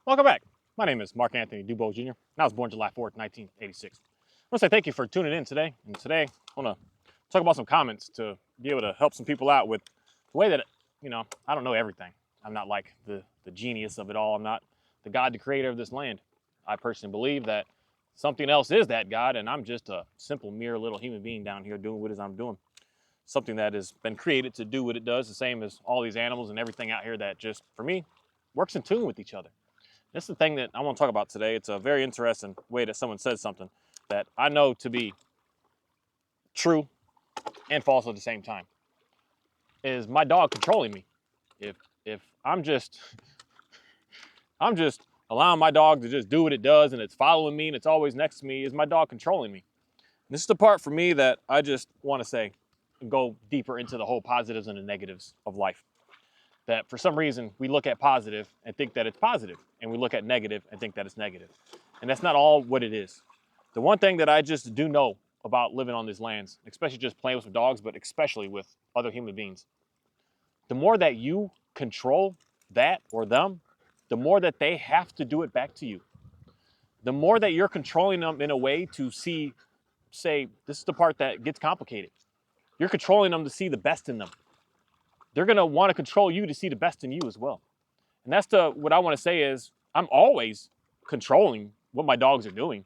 Welcome back. My name is Mark Anthony Dubois Jr. and I was born July 4th, 1986. I want to say thank you for tuning in today. And today I want to talk about some comments to be able to help some people out with the way that, I don't know everything. I'm not like the genius of it all. I'm not the God, the creator of this land. I personally believe that something else is that God, and I'm just a simple, mere little human being down here doing what it is I'm doing. Something that has been created to do what it does, the same as all these animals and everything out here that just, for me, works in tune with each other. This is the thing that I want to talk about today. It's a very interesting way that someone said something that I know to be true and false at the same time. Is my dog controlling me? If I'm just allowing my dog to just do what it does and it's following me and it's always next to me, is my dog controlling me? And this is the part for me that I just want to say and go deeper into the whole positives and the negatives of life. That for some reason we look at positive and think that it's positive, and we look at negative and think that it's negative. And that's not all what it is. The one thing that I just do know about living on these lands, especially just playing with some dogs, but especially with other human beings, the more that you control that or them, the more that they have to do it back to you. The more that you're controlling them in a way to say, this is the part that gets complicated. You're controlling them to see the best in them. They're going to want to control you to see the best in you as well. And that's what I want to say is I'm always controlling what my dogs are doing,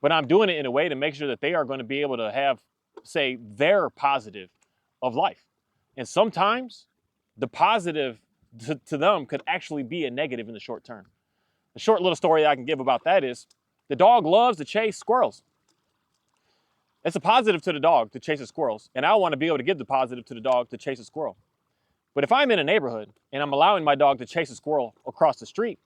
but I'm doing it in a way to make sure that they are going to be able to have, say, their positive of life. And sometimes the positive to them could actually be a negative in the short term. The short little story I can give about that is the dog loves to chase squirrels. It's a positive to the dog to chase the squirrels, and I want to be able to give the positive to the dog to chase a squirrel. But if I'm in a neighborhood and I'm allowing my dog to chase a squirrel across the street,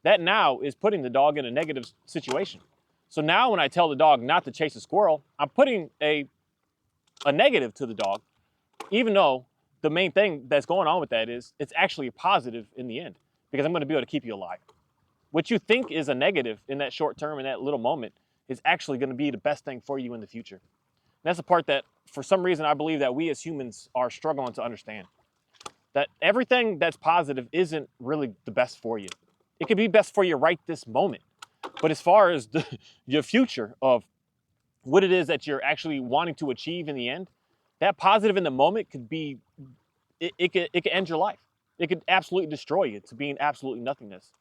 that now is putting the dog in a negative situation. So now when I tell the dog not to chase a squirrel, I'm putting a negative to the dog, even though the main thing that's going on with that is it's actually a positive in the end, because I'm going to be able to keep you alive. What you think is a negative in that short term, in that little moment, is actually going to be the best thing for you in the future. And that's the part that, for some reason, I believe that we as humans are struggling to understand. That everything that's positive isn't really the best for you. It could be best for you right this moment. But as far as your future of what it is that you're actually wanting to achieve in the end, that positive in the moment could be, it could end your life. It could absolutely destroy you to being absolutely nothingness.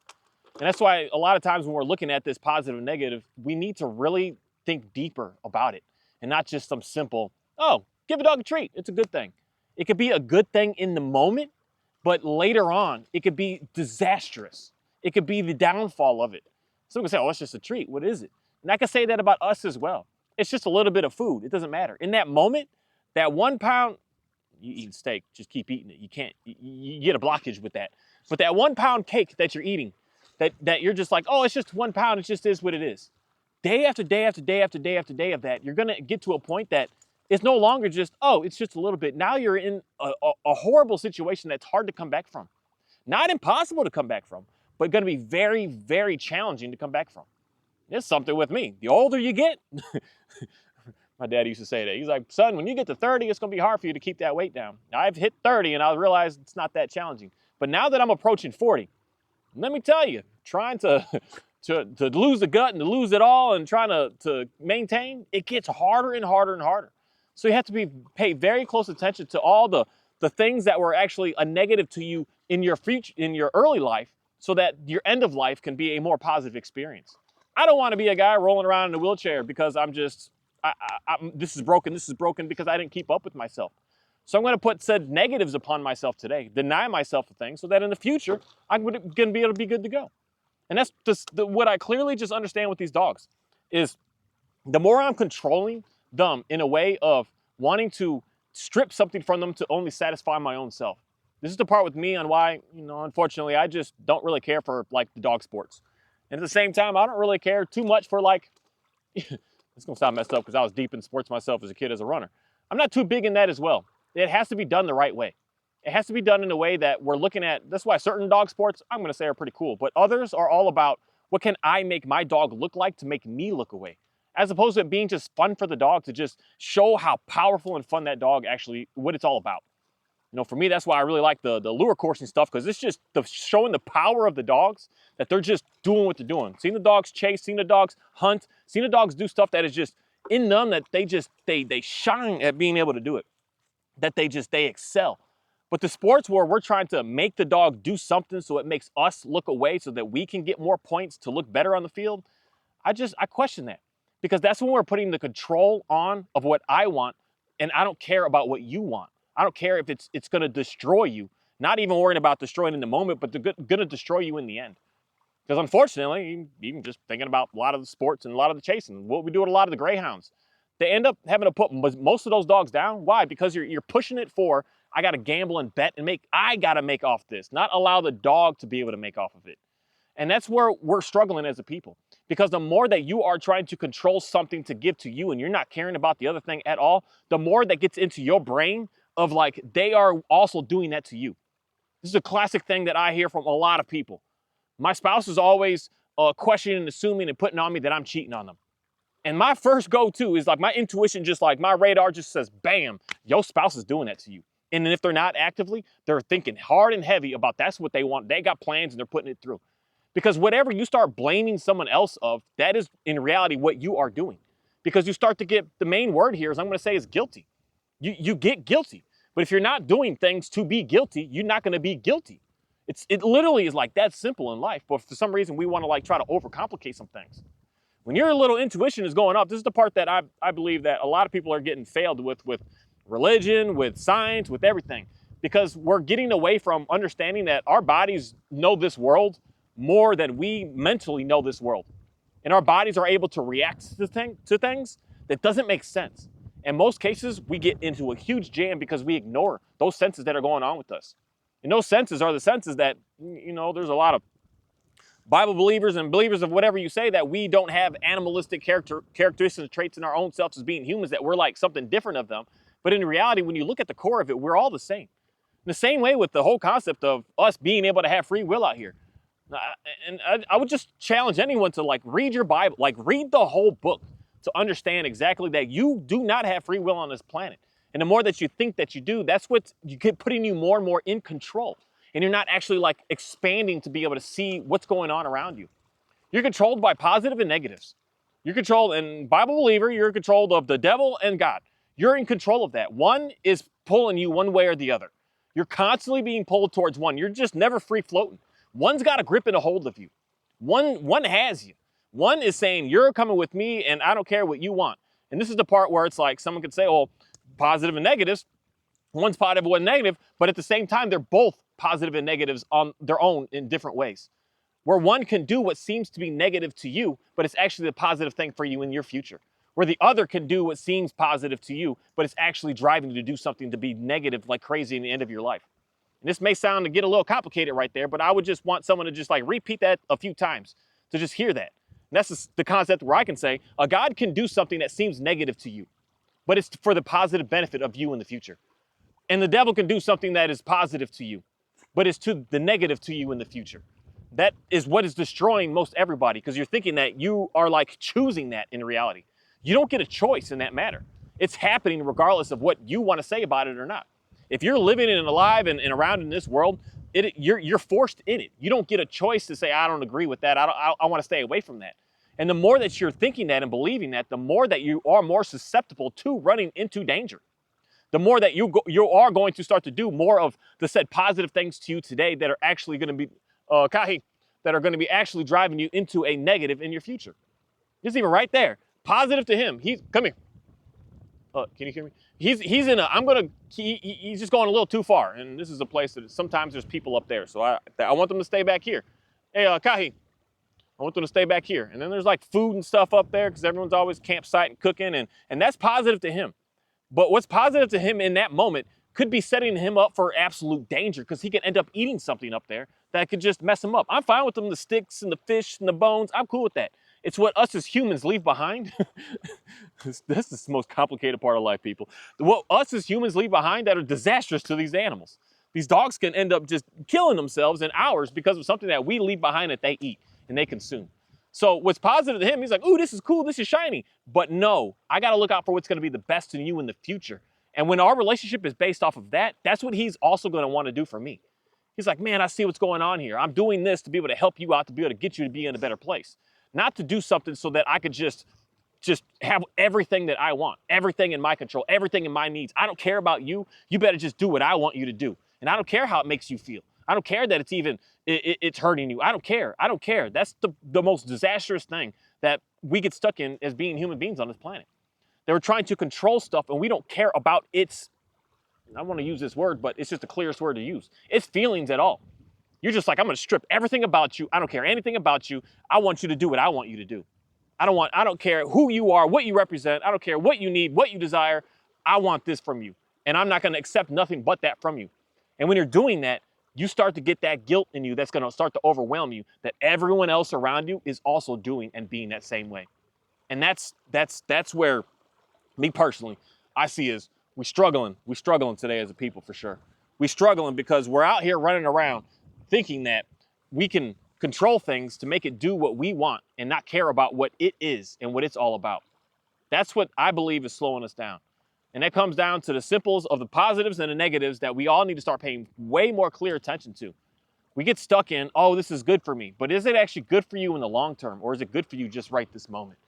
And that's why a lot of times when we're looking at this positive and negative, we need to really think deeper about it and not just some simple, oh, give a dog a treat. It's a good thing. It could be a good thing in the moment, but later on, it could be disastrous. It could be the downfall of it. Someone can say, oh, it's just a treat. What is it? And I can say that about us as well. It's just a little bit of food. It doesn't matter. In that moment, that 1 pound, you eat steak, just keep eating it. You can't, you get a blockage with that. But that 1 pound cake that you're eating, that you're just like, oh, it's just 1 pound. It just is what it is. Day after day after day after day after day of that, you're going to get to a point that it's no longer just, oh, it's just a little bit. Now you're in a horrible situation that's hard to come back from. Not impossible to come back from, but going to be very, very challenging to come back from. It's something with me. The older you get, my dad used to say that. He's like, son, when you get to 30, it's going to be hard for you to keep that weight down. Now, I've hit 30 and I realized it's not that challenging. But now that I'm approaching 40, let me tell you, trying to lose the gut and to lose it all and trying to maintain, it gets harder and harder and harder. So you have to pay very close attention to all the things that were actually a negative to you in your future, in your early life, so that your end of life can be a more positive experience. I don't want to be a guy rolling around in a wheelchair because this is broken because I didn't keep up with myself. So I'm going to put said negatives upon myself today, deny myself the things so that in the future, I'm going to be able to be good to go. And that's just what I clearly just understand with these dogs is the more I'm controlling them in a way of wanting to strip something from them to only satisfy my own self. This is the part with me on why, unfortunately, I just don't really care for like the dog sports. And at the same time, I don't really care too much for like, it's going to sound messed up because I was deep in sports myself as a kid, as a runner. I'm not too big in that as well. It has to be done the right way. It has to be done in a way that we're looking at. That's why certain dog sports, I'm going to say, are pretty cool. But others are all about what can I make my dog look like to make me look away, as opposed to it being just fun for the dog to just show how powerful and fun that dog actually, what it's all about. For me, that's why I really like the lure coursing stuff, because it's just showing the power of the dogs, that they're just doing what they're doing. Seeing the dogs chase, seeing the dogs hunt, seeing the dogs do stuff that is just in them, that they shine at being able to do it, that they excel. But the sports where we're trying to make the dog do something so it makes us look away so that we can get more points to look better on the field, I question that, because that's when we're putting the control on of what I want, and I don't care about what you want. I don't care if it's going to destroy you. Not even worrying about destroying in the moment, but they're going to destroy you in the end. Because unfortunately, even just thinking about a lot of the sports and a lot of the chasing, what we do with a lot of the greyhounds, they end up having to put most of those dogs down. Why? Because you're pushing it for, I got to gamble and bet and I got to make off this, not allow the dog to be able to make off of it. And that's where we're struggling as a people, because the more that you are trying to control something to give to you and you're not caring about the other thing at all, the more that gets into your brain of like, they are also doing that to you. This is a classic thing that I hear from a lot of people. My spouse is always questioning and assuming and putting on me that I'm cheating on them. And my first go-to is like, my intuition, just like my radar just says, bam, your spouse is doing that to you. And then if they're not actively, they're thinking hard and heavy about that's what they want. They got plans and they're putting it through. Because whatever you start blaming someone else of, that is in reality what you are doing. Because you start to get, the main word here is, I'm going to say, is guilty. You get guilty. But if you're not doing things to be guilty, you're not going to be guilty. It literally is like that simple in life. But for some reason, we want to like try to overcomplicate some things. When your little intuition is going up, this is the part that I believe that a lot of people are getting failed with religion, with science, with everything. Because we're getting away from understanding that our bodies know this world more than we mentally know this world. And our bodies are able to react to things that doesn't make sense. In most cases, we get into a huge jam because we ignore those senses that are going on with us. And those senses are the senses that, there's a lot of Bible believers and believers of whatever you say, that we don't have animalistic characteristics and traits in our own selves as being humans, that we're like something different of them. But in reality, when you look at the core of it, we're all the same. In the same way with the whole concept of us being able to have free will out here. And I would just challenge anyone to like read your Bible, like read the whole book to understand exactly that you do not have free will on this planet. And the more that you think that you do, that's what you get putting you more and more in control. And you're not actually like expanding to be able to see what's going on around you. You're controlled by positive and negatives. You're controlled, and Bible believer, you're controlled of the devil and God. You're in control of that. One is pulling you one way or the other. You're constantly being pulled towards one. You're just never free floating. One's got a grip and a hold of you. One has you. One is saying, you're coming with me and I don't care what you want. And this is the part where it's like someone could say, oh, positive and negatives. One's positive, one negative, but at the same time, they're both positive and negatives on their own in different ways. Where one can do what seems to be negative to you, but it's actually the positive thing for you in your future. Where the other can do what seems positive to you, but it's actually driving you to do something to be negative like crazy in the end of your life. And this may sound to get a little complicated right there, but I would just want someone to just like repeat that a few times to just hear that. And that's the concept where I can say, a God can do something that seems negative to you, but it's for the positive benefit of you in the future. And the devil can do something that is positive to you, but it's to the negative to you in the future. That is what is destroying most everybody, because you're thinking that you are like choosing that in reality. You don't get a choice in that matter. It's happening regardless of what you want to say about it or not. If you're living and alive and around in this world, you're forced in it. You don't get a choice to say, I don't agree with that. I want to stay away from that. And the more that you're thinking that and believing that, the more that you are more susceptible to running into danger. The more that you are going to start to do more of the said positive things to you today that are actually going to be, that are going to be actually driving you into a negative in your future. Just even right there. Positive to him. Come here. Can you hear me? He's just going a little too far. And this is a place that sometimes there's people up there. So I want them to stay back here. Hey, Kahi, I want them to stay back here. And then there's like food and stuff up there because everyone's always campsite and cooking. And that's positive to him. But what's positive to him in that moment could be setting him up for absolute danger, because he could end up eating something up there that could just mess him up. I'm fine with them, the sticks and the fish and the bones. I'm cool with that. It's what us as humans leave behind. This is the most complicated part of life, people. What us as humans leave behind that are disastrous to these animals. These dogs can end up just killing themselves in hours because of something that we leave behind that they eat and they consume. So what's positive to him, he's like, ooh, this is cool, this is shiny. But no, I got to look out for what's going to be the best in you in the future. And when our relationship is based off of that, that's what he's also going to want to do for me. He's like, man, I see what's going on here. I'm doing this to be able to help you out, to be able to get you to be in a better place. Not to do something so that I could just have everything that I want, everything in my control, everything in my needs. I don't care about you. You better just do what I want you to do. And I don't care how it makes you feel. I don't care that it's hurting you. I don't care. I don't care. That's the most disastrous thing that we get stuck in as being human beings on this planet. They were trying to control stuff, and we don't care about its, I want to use this word, but it's just the clearest word to use. Its feelings at all. You're just like, I'm going to strip everything about you. I don't care anything about you. I want you to do what I want you to do. I don't care who you are, what you represent. I don't care what you need, what you desire. I want this from you. And I'm not going to accept nothing but that from you. And when you're doing that, you start to get that guilt in you that's going to start to overwhelm you, that everyone else around you is also doing and being that same way. And that's where, me personally, I see is we're struggling today as a people for sure. We're struggling because we're out here running around thinking that we can control things to make it do what we want and not care about what it is and what it's all about. That's what I believe is slowing us down. And that comes down to the simples of the positives and the negatives that we all need to start paying way more clear attention to. We get stuck in, oh, this is good for me, but is it actually good for you in the long term, or is it good for you just right this moment?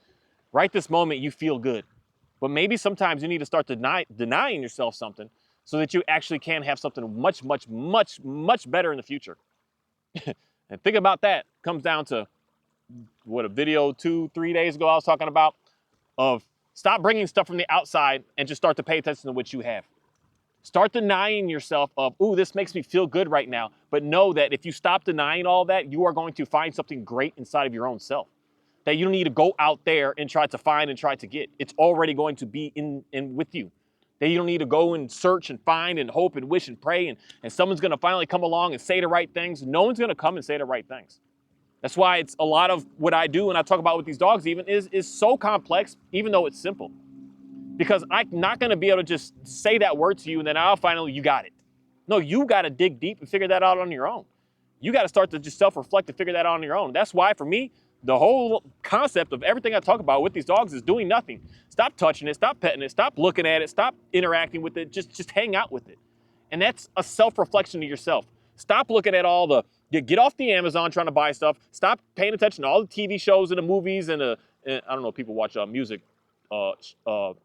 Right this moment, you feel good. But maybe sometimes you need to start denying yourself something so that you actually can have something much, much, much, much better in the future. And think about that. Comes down to what a video 2-3 days ago I was talking about of stop bringing stuff from the outside and just start to pay attention to what you have. Start denying yourself of, ooh, this makes me feel good right now. But know that if you stop denying all that, you are going to find something great inside of your own self that you don't need to go out there and try to find and try to get. It's already going to be in with you. That you don't need to go and search and find and hope and wish and pray and someone's going to finally come along and say the right things. No one's going to come and say the right things. That's why it's a lot of what I do and I talk about with these dogs even is so complex, even though it's simple. Because I'm not going to be able to just say that word to you and then I'll finally, you got it. No, you got to dig deep and figure that out on your own. You got to start to just self-reflect and figure that out on your own. That's why for me, the whole concept of everything I talk about with these dogs is doing nothing. Stop touching it, stop petting it, stop looking at it, stop interacting with it, just hang out with it. And that's a self-reflection to yourself. Stop looking at all the, get off the Amazon trying to buy stuff. Stop paying attention to all the TV shows and the movies and I don't know if people watch music videos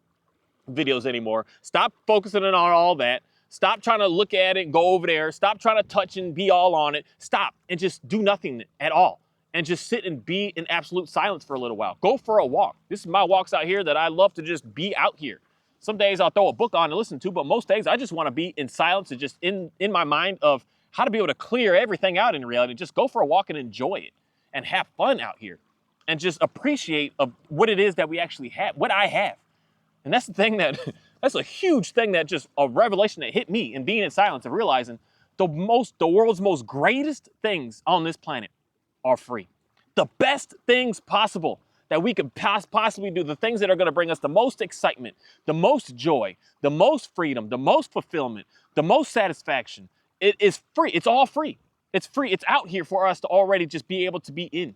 anymore. Stop focusing on all that. Stop trying to look at it and go over there. Stop trying to touch and be all on it. Stop and just do nothing at all. And just sit and be in absolute silence for a little while. Go for a walk. This is my walks out here that I love to just be out here. Some days I'll throw a book on and listen to, but most days I just want to be in silence and just in my mind of how to be able to clear everything out in reality. Just go for a walk and enjoy it and have fun out here and just appreciate of what it is that we actually have, what I have. And that's the thing that's a huge thing that just a revelation that hit me in being in silence and realizing the world's most greatest things on this planet are free. The best things possible that we could possibly do, the things that are going to bring us the most excitement, the most joy, the most freedom, the most fulfillment, the most satisfaction. It is free. It's all free. It's free. It's out here for us to already just be able to be in.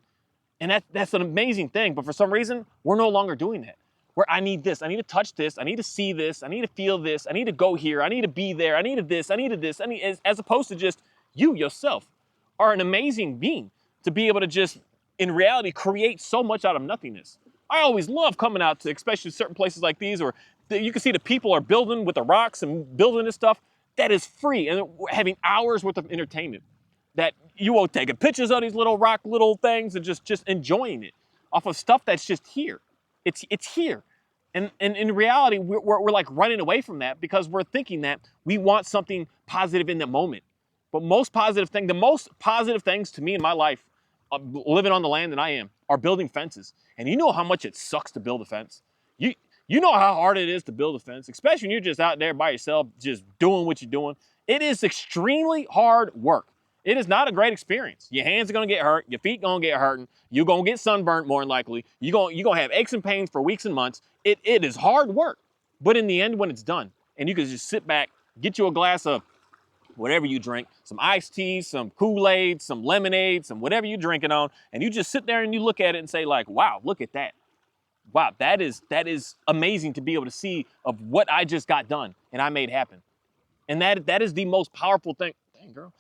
And that's an amazing thing. But for some reason, we're no longer doing that. Where I need this, I need to touch this, I need to see this, I need to feel this, I need to go here, I need to be there, I needed this, I needed this, as opposed to just you yourself are an amazing being to be able to just, in reality, create so much out of nothingness. I always love coming out to, especially certain places like these, where you can see the people are building with the rocks and building this stuff that is free and having hours worth of entertainment. That you will taking pictures of these little rock little things and just enjoying it off of stuff that's just here. It's here. And in reality, we're like running away from that because we're thinking that we want something positive in the moment. But the most positive things to me in my life, living on the land that I am, are building fences. And you know how much it sucks to build a fence. You know how hard it is to build a fence, especially when you're just out there by yourself, just doing what you're doing. It is extremely hard work. It is not a great experience. Your hands are gonna get hurt, your feet gonna get hurting, you're gonna get sunburnt more than likely, you're gonna have aches and pains for weeks and months. It is hard work. But in the end, when it's done, and you can just sit back, get you a glass of whatever you drink, some iced tea, some Kool-Aid, some lemonade, some whatever you're drinking on, and you just sit there and you look at it and say like, wow, look at that. wow, that is amazing to be able to see of what I just got done and I made happen. And that is the most powerful thing. Dang, girl.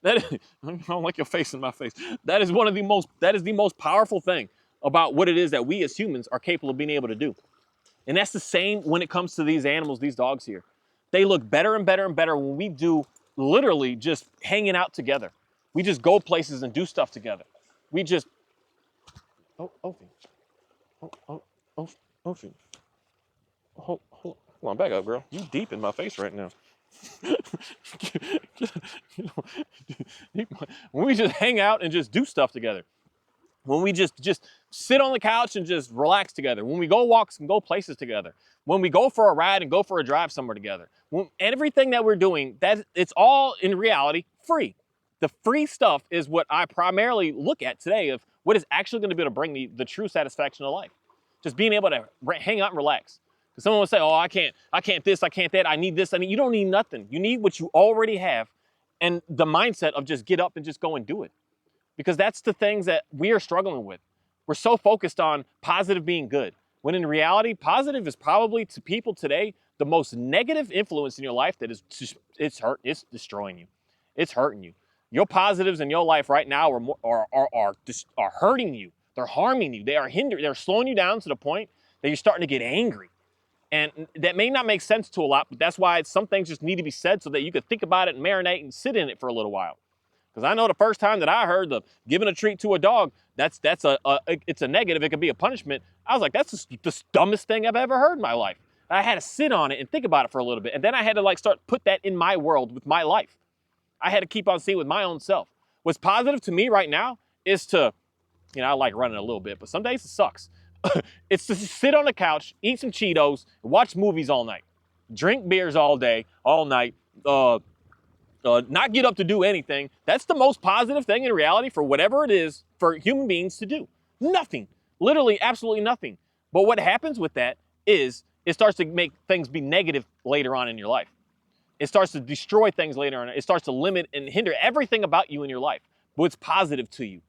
I don't like your face in my face. That is the most powerful thing about what it is that we as humans are capable of being able to do. And that's the same when it comes to these animals, these dogs here. They look better and better and better when we do literally just hanging out together. We just go places and do stuff together. We just, oh, Opie. Opie. Hold on, back up, girl. You deep in my face right now. When we just hang out and just do stuff together. When we just sit on the couch and just relax together. When we go walks and go places together. When we go for a ride and go for a drive somewhere together. Everything that we're doing, it's all in reality free. The free stuff is what I primarily look at today of what is actually going to be able to bring me the true satisfaction of life. Just being able to hang out and relax. Because someone will say, oh, I can't this, I can't that, I need this. You don't need nothing. You need what you already have and the mindset of just get up and just go and do it. Because that's the things that we are struggling with. We're so focused on positive being good. When in reality, positive is probably to people today, the most negative influence in your life that is just, it's destroying you. It's hurting you. Your positives in your life right now are hurting you. They're harming you. They're slowing you down to the point that you're starting to get angry. And that may not make sense to a lot, but that's why some things just need to be said so that you can think about it and marinate and sit in it for a little while. Because I know the first time that I heard the giving a treat to a dog, it's a negative, it could be a punishment. I was like, that's the dumbest thing I've ever heard in my life. I had to sit on it and think about it for a little bit. And then I had to start put that in my world with my life. I had to keep on seeing with my own self. What's positive to me right now is to, I like running a little bit, but some days it sucks. It's to sit on the couch, eat some Cheetos, watch movies all night, drink beers all day, all night, not get up to do anything. That's the most positive thing in reality for whatever it is for human beings to do. Nothing. Literally, absolutely nothing. But what happens with that is it starts to make things be negative later on in your life. It starts to destroy things later on. It starts to limit and hinder everything about you in your life. But what's positive to you.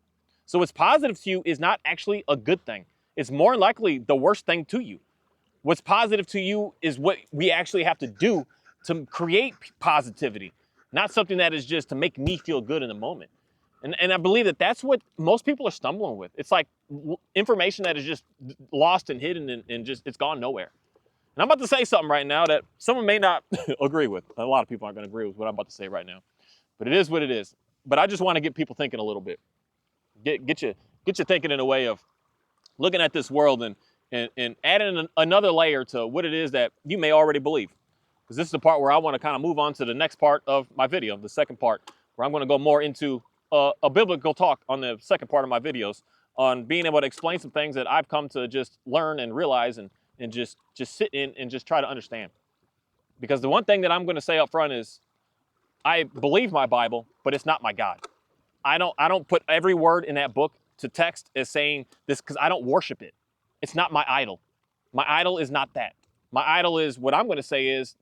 So what's positive to you is not actually a good thing. It's more likely the worst thing to you. What's positive to you is what we actually have to do to create positivity, not something that is just to make me feel good in the moment. And I believe that that's what most people are stumbling with. It's like information that is just lost and hidden and just, it's gone nowhere. And I'm about to say something right now that someone may not agree with. A lot of people aren't going to agree with what I'm about to say right now. But it is what it is. But I just want to get people thinking a little bit. Get you thinking in a way of looking at this world and adding another layer to what it is that you may already believe. Because this is the part where I want to kind of move on to the next part of my video, the second part, where I'm going to go more into a biblical talk on the second part of my videos on being able to explain some things that I've come to just learn and realize and just sit in and just try to understand. Because the one thing that I'm going to say up front is I believe my Bible, but it's not my God. I don't put every word in that book to text as saying this because I don't worship it. It's not my idol. My idol is not that. My idol is what I'm going to say is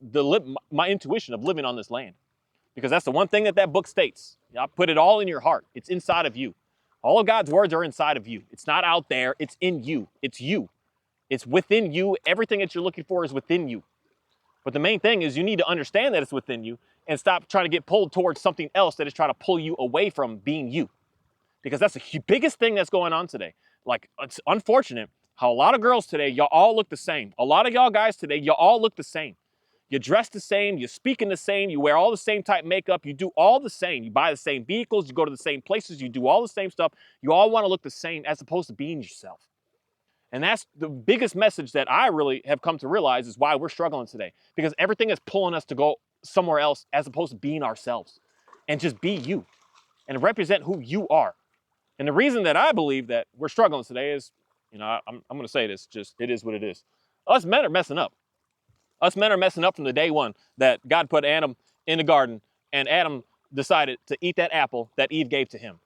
my intuition of living on this land. Because that's the one thing that book states. I put it all in your heart. It's inside of you. All of God's words are inside of you. It's not out there. It's in you. It's you. It's within you. Everything that you're looking for is within you. But the main thing is you need to understand that it's within you and stop trying to get pulled towards something else that is trying to pull you away from being you. Because that's the biggest thing that's going on today. Like, it's unfortunate how a lot of girls today, y'all all look the same. A lot of y'all guys today, y'all all look the same. You dress the same, you're speaking the same, you wear all the same type makeup, you do all the same. You buy the same vehicles, you go to the same places, you do all the same stuff. You all want to look the same as opposed to being yourself. And that's the biggest message that I really have come to realize is why we're struggling today. Because everything is pulling us to go somewhere else as opposed to being ourselves. And just be you. And represent who you are. And the reason that I believe that we're struggling today is, I'm going to say this, just it is what it is. Us men are messing up. Us men are messing up from the day one that God put Adam in the garden and Adam decided to eat that apple that Eve gave to him.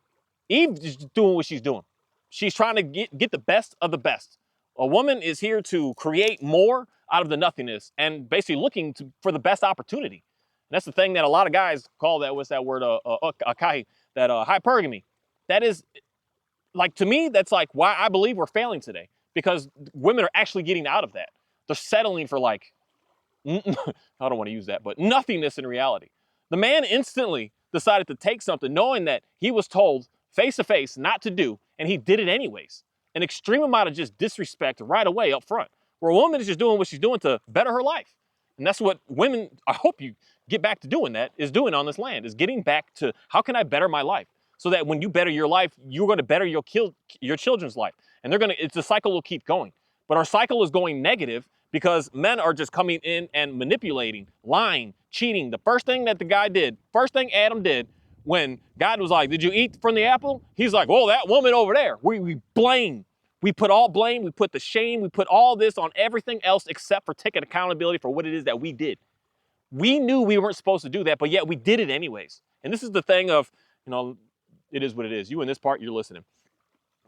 Eve is doing what she's doing. She's trying to get the best of the best. A woman is here to create more out of the nothingness and basically looking for the best opportunity. And that's the thing that a lot of guys call that, what's that word, hypergamy. That is, like, to me, that's like why I believe we're failing today. because women are actually getting out of that. They're settling for like, I don't want to use that, but nothingness in reality. The man instantly decided to take something knowing that he was told face to face not to do, and he did it anyways. An extreme amount of just disrespect right away up front, where a woman is just doing what she's doing to better her life. And that's what women, I hope you get back to doing that, is doing on this land, is getting back to how can I better my life? So that when you better your life, you're going to better your children's life. And the cycle will keep going. But our cycle is going negative because men are just coming in and manipulating, lying, cheating. The first thing that the guy did, first thing Adam did when God was like, did you eat from the apple? He's like, well, that woman over there. We blame. We put all blame, we put the shame, we put all this on everything else except for taking accountability for what it is that we did. We knew we weren't supposed to do that, but yet we did it anyways. And this is the thing of, it is what it is. You in this part, you're listening.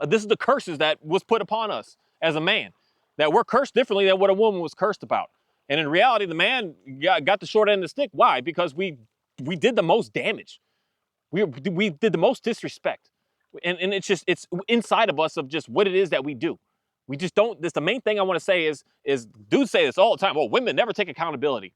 This is the curses that was put upon us as a man, that we're cursed differently than what a woman was cursed about. And in reality, the man got the short end of the stick. Why? Because we did the most damage. We did the most disrespect. And it's inside of us of just what it is that we do. We just don't, the main thing I want to say is dudes say this all the time, well, women never take accountability.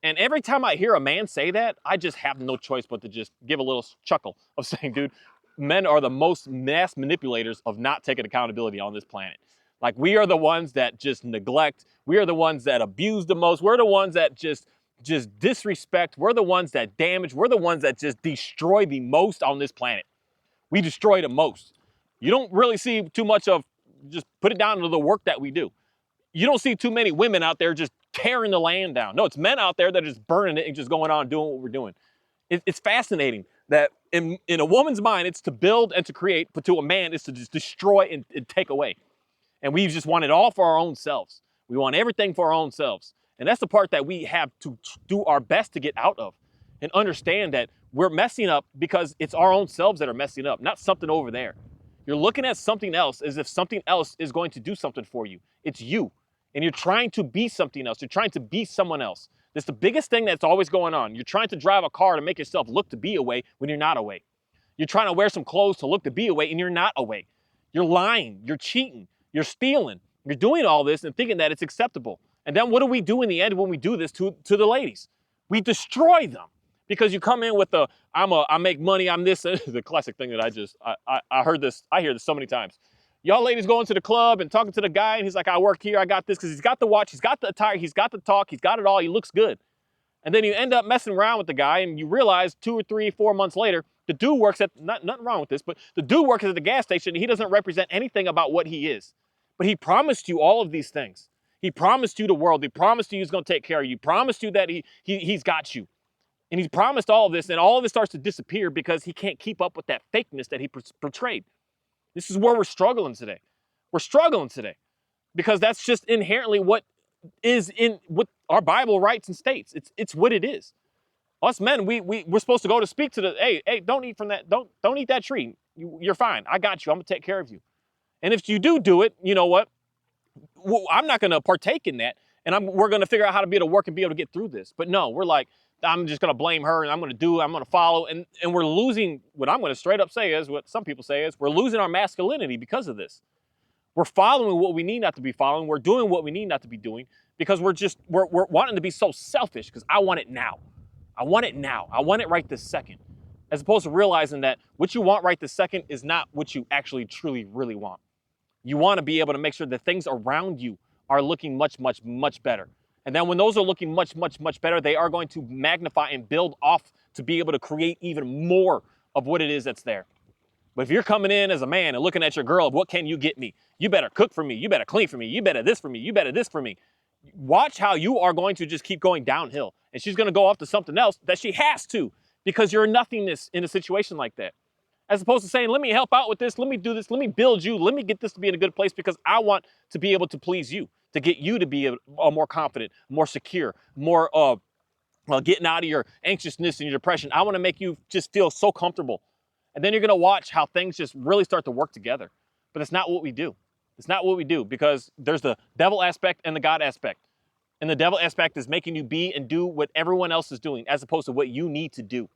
And every time I hear a man say that, I just have no choice but to just give a little chuckle of saying, dude, men are the most mass manipulators of not taking accountability on this planet. Like, we are the ones that just neglect. We are the ones that abuse the most. We're the ones that just disrespect. We're the ones that damage. We're the ones that just destroy the most on this planet. We destroy the most. You don't really see too much of, just put it down to the work that we do. You don't see too many women out there just tearing the land down. No, it's men out there that are just burning it and just going on doing what we're doing. It's fascinating that in a woman's mind, it's to build and to create, but to a man, it's to just destroy and take away. And we just want it all for our own selves. We want everything for our own selves. And that's the part that we have to do our best to get out of and understand that we're messing up because it's our own selves that are messing up, not something over there. You're looking at something else as if something else is going to do something for you. It's you. And you're trying to be something else. You're trying to be someone else. That's the biggest thing that's always going on. You're trying to drive a car to make yourself look to be away when you're not away. You're trying to wear some clothes to look to be away and you're not away. You're lying. You're cheating. You're stealing. You're doing all this and thinking that it's acceptable. And then what do we do in the end when we do this to the ladies? We destroy them. Because you come in with I make money, I'm this, the classic thing that I heard this, I hear this so many times. Y'all ladies going to the club and talking to the guy and he's like, I work here, I got this, because he's got the watch, he's got the attire, he's got the talk, he's got it all, he looks good. And then you end up messing around with the guy and you realize 2 or 3, 4 months later, the dude works at, nothing wrong with this, but the dude works at the gas station and he doesn't represent anything about what he is. But he promised you all of these things. He promised you the world, he promised you he's gonna take care of you, he promised you that he's got you. And he's promised all of this, and all of it starts to disappear because he can't keep up with that fakeness that he portrayed. This is where we're struggling today. We're struggling today because that's just inherently what is in what our Bible writes and states. It's what it is. Us men, we're supposed to go to speak to the, hey, don't eat from that, don't eat that tree. You're fine. I got you. I'm gonna take care of you. And if you do it, you know what? I'm not gonna partake in that, and we're gonna figure out how to be able to work and be able to get through this. But no, we're like, I'm just going to blame her and I'm going to follow. And we're losing, what I'm going to straight up say is, what some people say is, we're losing our masculinity because of this. We're following what we need not to be following. We're doing what we need not to be doing because we're wanting to be so selfish because I want it now. I want it now. I want it right this second. As opposed to realizing that what you want right this second is not what you actually truly really want. You want to be able to make sure that things around you are looking much, much, much better. And then when those are looking much, much, much better, they are going to magnify and build off to be able to create even more of what it is that's there. But if you're coming in as a man and looking at your girl, what can you get me? You better cook for me. You better clean for me. You better this for me. You better this for me. Watch how you are going to just keep going downhill. And she's going to go off to something else that she has to because you're nothingness in a situation like that. As opposed to saying, let me help out with this. Let me do this. Let me build you. Let me get this to be in a good place because I want to be able to please you, to get you to be a more confident, more secure, more getting out of your anxiousness and your depression. I want to make you just feel so comfortable. And then you're going to watch how things just really start to work together. But it's not what we do. It's not what we do because there's the devil aspect and the God aspect. And the devil aspect is making you be and do what everyone else is doing as opposed to what you need to do.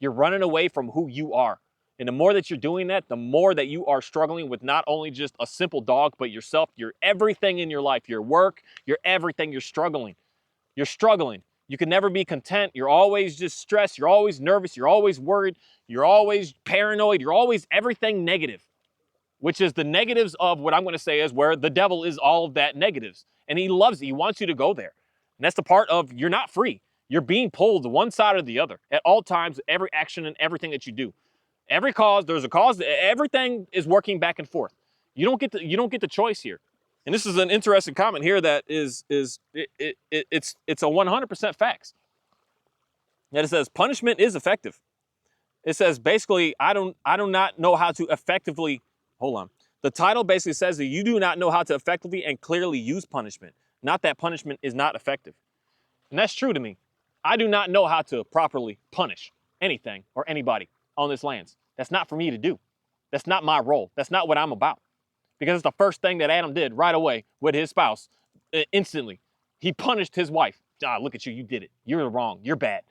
You're running away from who you are. And the more that you're doing that, the more that you are struggling with not only just a simple dog, but yourself, your everything in your life, your work, your everything. You're struggling. You're struggling. You can never be content. You're always just stressed. You're always nervous. You're always worried. You're always paranoid. You're always everything negative, which is the negatives of what I'm going to say is where the devil is all of that negatives. And he loves it. He wants you to go there. And that's the part of you're not free. You're being pulled to one side or the other at all times, every action and everything that you do. Every cause, there's a cause. Everything is working back and forth. You don't get the choice here. And this is an interesting comment here that it's a 100% facts. That it says punishment is effective. It says basically I do not know how to effectively. Hold on. The title basically says that you do not know how to effectively and clearly use punishment. Not that punishment is not effective. And that's true to me. I do not know how to properly punish anything or anybody on this land. That's not for me to do. That's not my role. That's not what I'm about. Because it's the first thing that Adam did right away with his spouse. Instantly. He punished his wife. Ah, look at you. You did it. You're wrong. You're bad.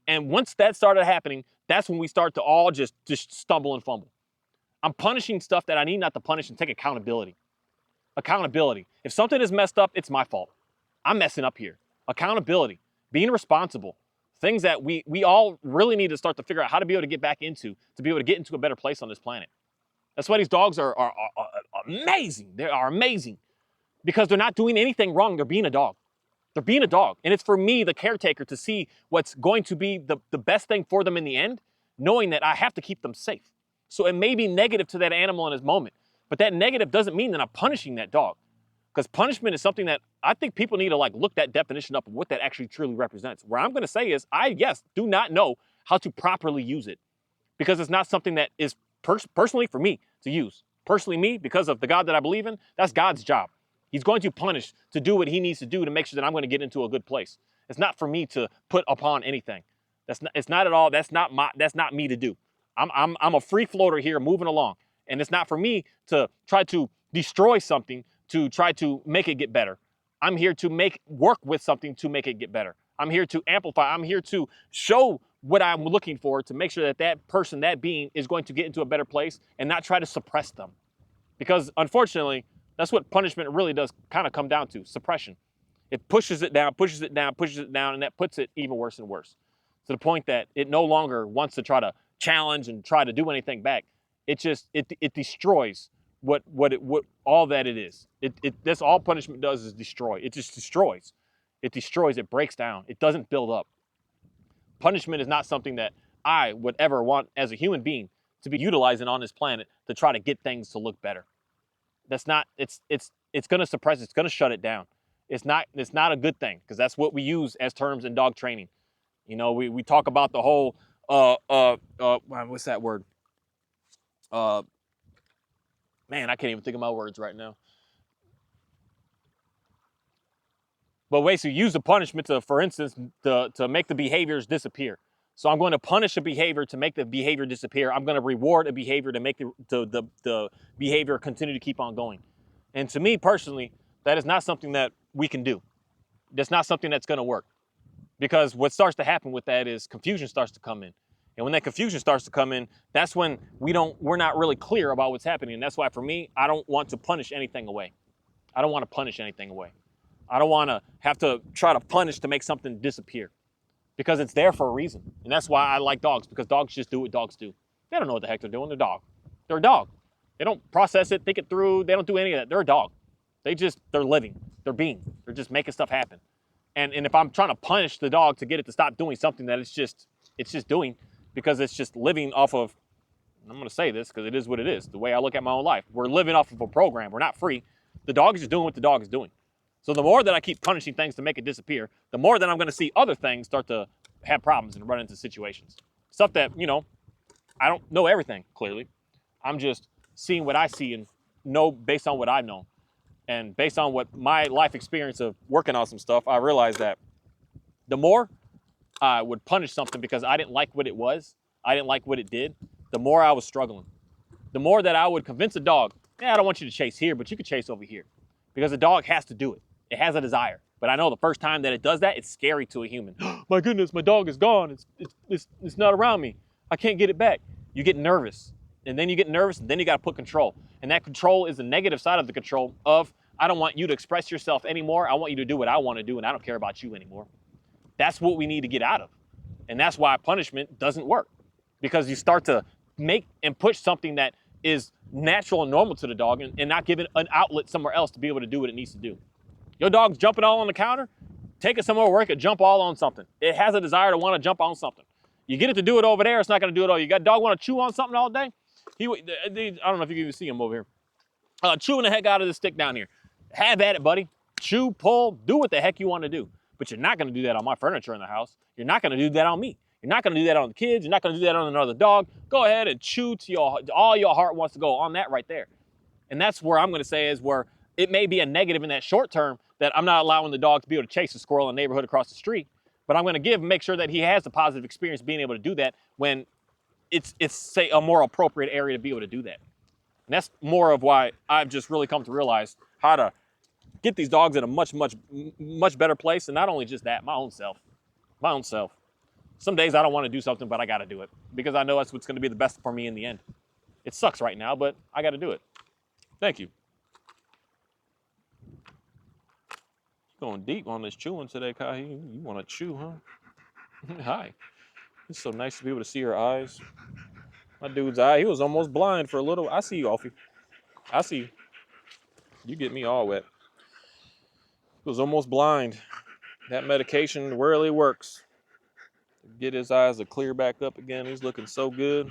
And once that started happening, that's when we start to all just stumble and fumble. I'm punishing stuff that I need not to punish and take accountability. Accountability. If something is messed up, it's my fault. I'm messing up here. Accountability. Being responsible. Things that we all really need to start to figure out how to be able to get back into, to be able to get into a better place on this planet. That's why these dogs are amazing. They are amazing because they're not doing anything wrong. They're being a dog. They're being a dog. And it's for me, the caretaker, to see what's going to be the best thing for them in the end, knowing that I have to keep them safe. So it may be negative to that animal in his moment, but that negative doesn't mean that I'm punishing that dog. Because punishment is something that I think people need to look that definition up of what that actually truly represents. Where I'm going to say is I do not know how to properly use it because it's not something that is personally for me to use. Personally me, because of the God that I believe in, that's God's job. He's going to punish to do what he needs to do to make sure that I'm going to get into a good place. It's not for me to put upon anything. It's not at all. That's not me to do. I'm a free floater here moving along. And it's not for me to try to destroy something to try to make it get better. I'm here to work with something to make it get better. I'm here to amplify. I'm here to show what I'm looking for to make sure that that person, that being is going to get into a better place and not try to suppress them. Because unfortunately, that's what punishment really does kind of come down to, suppression. It pushes it down, pushes it down, pushes it down, and that puts it even worse and worse. To the point that it no longer wants to try to challenge and try to do anything back. It destroys what all that it is. That's all punishment does is destroy. It just destroys. It destroys, it breaks down. It doesn't build up. Punishment is not something that I would ever want as a human being to be utilizing on this planet to try to get things to look better. That's not, it's going to suppress, it's going to shut it down. It's not a good thing because that's what we use as terms in dog training. You know, we talk about the whole, what's that word? Man, I can't even think of my words right now. But basically use the punishment to, for instance, to make the behaviors disappear. So I'm going to punish a behavior to make the behavior disappear. I'm going to reward a behavior to make the behavior continue to keep on going. And to me personally, that is not something that we can do. That's not something that's going to work. Because what starts to happen with that is confusion starts to come in. And when that confusion starts to come in, that's when we're not really clear about what's happening. And that's why for me, I don't want to punish anything away. I don't want to punish anything away. I don't want to have to try to punish to make something disappear because it's there for a reason. And that's why I like dogs, because dogs just do what dogs do. They don't know what the heck they're doing. They're a dog. They're a dog. They don't process it, think it through. They don't do any of that. They're a dog. They're living. They're being. They're just making stuff happen. And if I'm trying to punish the dog to get it to stop doing something that it's just doing because it's just living off of, I'm going to say this because it is what it is, the way I look at my own life. We're living off of a program. We're not free. The dog is just doing what the dog is doing. So the more that I keep punishing things to make it disappear, the more that I'm going to see other things start to have problems and run into situations. Stuff that, I don't know everything, clearly. I'm just seeing what I see and know based on what I know. And based on what my life experience of working on some stuff, I realized that the more I would punish something because I didn't like what it was, I didn't like what it did, the more I was struggling. The more that I would convince a dog, I don't want you to chase here, but you can chase over here. Because a dog has to do it. It has a desire. But I know the first time that it does that, it's scary to a human. My goodness, my dog is gone. It's not around me. I can't get it back. You get nervous. And then you get nervous, and then you got to put control. And that control is the negative side of the control of, I don't want you to express yourself anymore. I want you to do what I want to do, and I don't care about you anymore. That's what we need to get out of. And that's why punishment doesn't work, because you start to make and push something that is natural and normal to the dog and not give it an outlet somewhere else to be able to do what it needs to do. Your dog's jumping all on the counter, take it somewhere where it could jump all on something. It has a desire to want to jump on something. You get it to do it over there, it's not going to do it all. You got a dog want to chew on something all day? I don't know if you can even see him over here. Chewing the heck out of this stick down here. Have at it, buddy. Chew, pull, do what the heck you want to do. But you're not going to do that on my furniture in the house. You're not going to do that on me. You're not going to do that on the kids. You're not going to do that on another dog. Go ahead and chew to all your heart wants to go on that right there. And that's where I'm going to say is where it may be a negative in that short term that I'm not allowing the dog to be able to chase a squirrel in the neighborhood across the street. But I'm going to make sure that he has a positive experience being able to do that when it's say a more appropriate area to be able to do that. And that's more of why I've just really come to realize how to get these dogs in a much better place. And not only just that, my own self. Some days I don't want to do something, but I got to do it because I know that's what's going to be the best for me in the end. It sucks right now, but I got to do it. Thank you. Going deep on this chewing today, Kai. You want to chew, huh? Hi. It's so nice to be able to see your eyes. My dude's eye, he was almost blind for a little. I see you, Alfie. I see you. You get me all wet. He was almost blind. That medication really works. Get his eyes to clear back up again. He's looking so good.